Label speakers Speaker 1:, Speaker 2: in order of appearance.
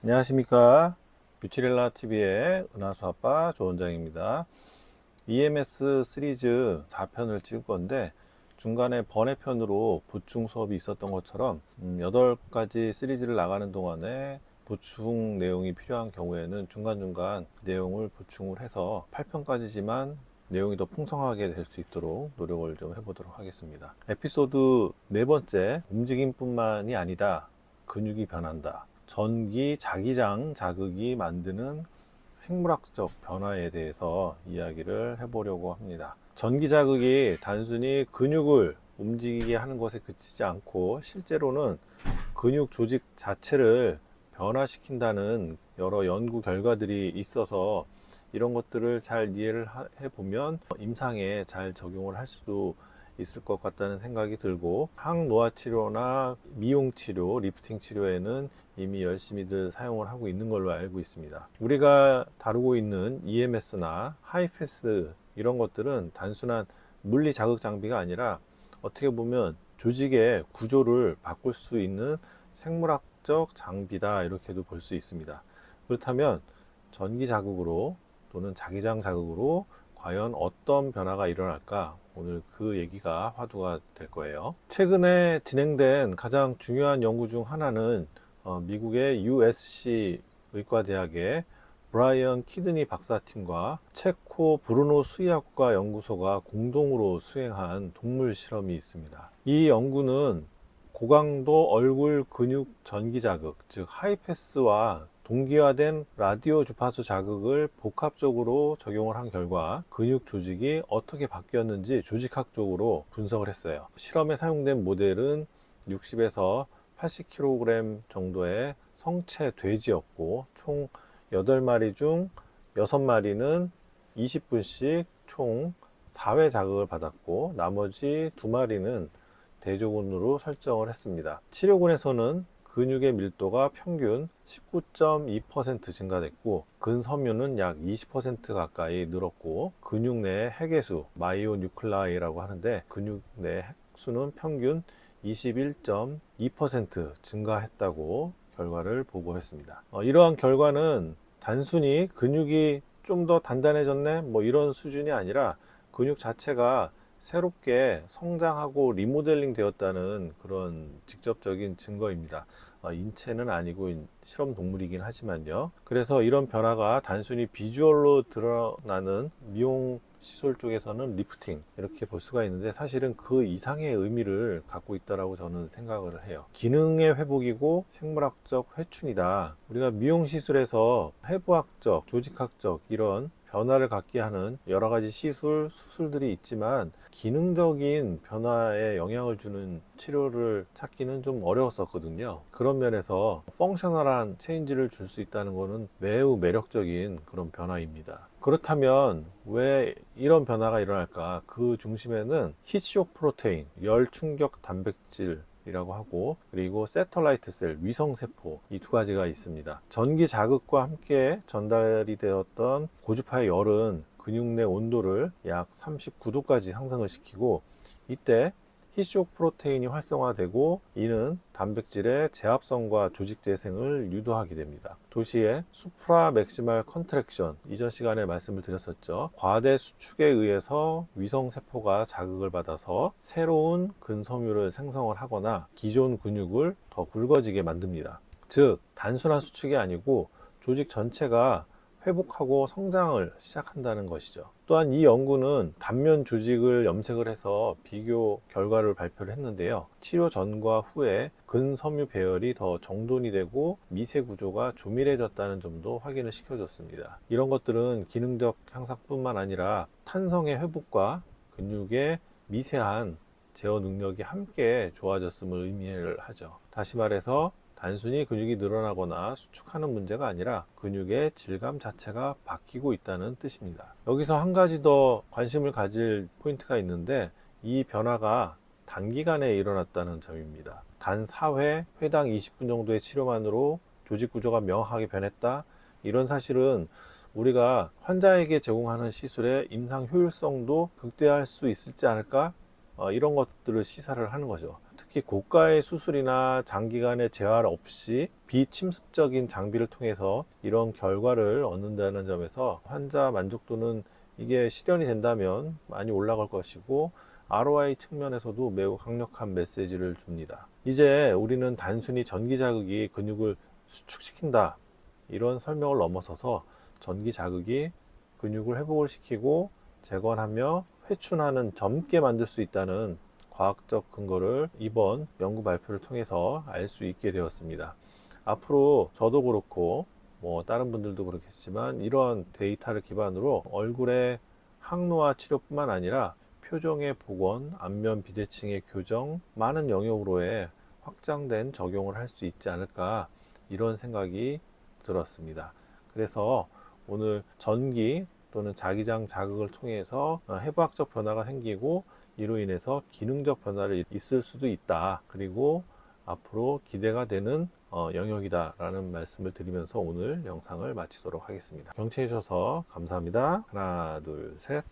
Speaker 1: 안녕하십니까. 뷰티렐라TV의 은하수 아빠 조원장입니다. EMS 시리즈 4편을 찍을 건데 중간에 번외편으로 보충 수업이 있었던 것처럼 8가지 시리즈를 나가는 동안에 보충 내용이 필요한 경우에는 중간중간 내용을 보충을 해서 8편까지지만 내용이 더 풍성하게 될 수 있도록 노력을 좀 해보도록 하겠습니다. 에피소드 4번째, 움직임뿐만이 아니다. 근육이 변한다. 전기 자기장 자극이 만드는 생물학적 변화에 대해서 이야기를 해보려고 합니다. 전기 자극이 단순히 근육을 움직이게 하는 것에 그치지 않고 실제로는 근육 조직 자체를 변화시킨다는 여러 연구 결과들이 있어서 이런 것들을 잘 이해를 해보면 임상에 잘 적용을 할 수도 있을 것 같다는 생각이 들고, 항노화 치료나 미용 치료, 리프팅 치료에는 이미 열심히들 사용을 하고 있는 걸로 알고 있습니다. 우리가 다루고 있는 EMS나 하이패스 이런 것들은 단순한 물리 자극 장비가 아니라 어떻게 보면 조직의 구조를 바꿀 수 있는 생물학적 장비다, 이렇게도 볼 수 있습니다. 그렇다면 전기 자극으로 또는 자기장 자극으로 과연 어떤 변화가 일어날까? 오늘 그 얘기가 화두가 될 거예요. 최근에 진행된 가장 중요한 연구 중 하나는 미국의 USC 의과대학의 브라이언 키드니 박사팀과 체코 브루노 수의학과 연구소가 공동으로 수행한 동물 실험이 있습니다. 이 연구는 고강도 얼굴 근육 전기 자극, 즉 하이패스와 동기화된 라디오 주파수 자극을 복합적으로 적용을 한 결과 근육 조직이 어떻게 바뀌었는지 조직학적으로 분석을 했어요. 실험에 사용된 모델은 60에서 80kg 정도의 성체 돼지였고, 총 8마리 중 6마리는 20분씩 총 4회 자극을 받았고, 나머지 2마리는 대조군으로 설정을 했습니다. 치료군에서는 근육의 밀도가 평균 19.2% 증가됐고, 근섬유는 약 20% 가까이 늘었고, 근육 내 핵의수, 마이오뉴클라이라고 하는데 근육 내 핵수는 평균 21.2% 증가했다고 결과를 보고했습니다. 이러한 결과는 단순히 근육이 좀 더 단단해졌네 이런 수준이 아니라 근육 자체가 새롭게 성장하고 리모델링 되었다는 그런 직접적인 증거입니다. 인체는 아니고 실험 동물이긴 하지만요. 그래서 이런 변화가 단순히 비주얼로 드러나는 미용 시술 쪽에서는 리프팅 이렇게 볼 수가 있는데, 사실은 그 이상의 의미를 갖고 있다고 저는 생각을 해요. 기능의 회복이고 생물학적 회춘이다. 우리가 미용 시술에서 해부학적, 조직학적 이런 변화를 갖게 하는 여러 가지 수술들이 있지만 기능적인 변화에 영향을 주는 치료를 찾기는 좀 어려웠었거든요. 그런 면에서 펑셔널한 체인지를 줄 수 있다는 것은 매우 매력적인 그런 변화입니다. 그렇다면 왜 이런 변화가 일어날까? 그 중심에는 히트쇼크 프로테인, 열 충격 단백질 이라고 하고, 그리고 세터라이트 셀, 위성세포, 이 2가지가 있습니다. 전기 자극과 함께 전달이 되었던 고주파의 열은 근육 내 온도를 약 39도까지 상승을 시키고, 이때 히트쇼크 프로테인이 활성화되고 이는 단백질의 제합성과 조직 재생을 유도하게 됩니다. 도시의 수프라 맥시멀 컨트랙션, 이전 시간에 말씀을 드렸었죠. 과대 수축에 의해서 위성세포가 자극을 받아서 새로운 근섬유를 생성을 하거나 기존 근육을 더 굵어지게 만듭니다. 즉 단순한 수축이 아니고 조직 전체가 회복하고 성장을 시작한다는 것이죠. 또한 이 연구는 단면 조직을 염색을 해서 비교 결과를 발표를 했는데요. 치료 전과 후에 근섬유 배열이 더 정돈이 되고 미세 구조가 조밀해졌다는 점도 확인을 시켜줬습니다. 이런 것들은 기능적 향상뿐만 아니라 탄성의 회복과 근육의 미세한 제어 능력이 함께 좋아졌음을 의미를 하죠. 다시 말해서 단순히 근육이 늘어나거나 수축하는 문제가 아니라 근육의 질감 자체가 바뀌고 있다는 뜻입니다. 여기서 한 가지 더 관심을 가질 포인트가 있는데, 이 변화가 단기간에 일어났다는 점입니다. 단 4회, 회당 20분 정도의 치료만으로 조직 구조가 명확하게 변했다. 이런 사실은 우리가 환자에게 제공하는 시술의 임상 효율성도 극대화할 수 있을지 않을까? 이런 것들을 시사를 하는 거죠. 특히 고가의 수술이나 장기간의 재활 없이 비침습적인 장비를 통해서 이런 결과를 얻는다는 점에서 환자 만족도는 이게 실현이 된다면 많이 올라갈 것이고 ROI 측면에서도 매우 강력한 메시지를 줍니다. 이제 우리는 단순히 전기 자극이 근육을 수축시킨다 이런 설명을 넘어서서 전기 자극이 근육을 회복을 시키고 재건하며 회춘하는 젊게 만들 수 있다는 과학적 근거를 이번 연구 발표를 통해서 알 수 있게 되었습니다. 앞으로 저도 그렇고 다른 분들도 그렇겠지만 이러한 데이터를 기반으로 얼굴의 항노화 치료뿐만 아니라 표정의 복원, 안면 비대칭의 교정, 많은 영역으로의 확장된 적용을 할 수 있지 않을까 이런 생각이 들었습니다. 그래서 오늘 전기 또는 자기장 자극을 통해서 해부학적 변화가 생기고 이로 인해서 기능적 변화를 있을 수도 있다. 그리고 앞으로 기대가 되는 영역이다 라는 말씀을 드리면서 오늘 영상을 마치도록 하겠습니다. 경청해 주셔서 감사합니다. 하나, 둘, 셋.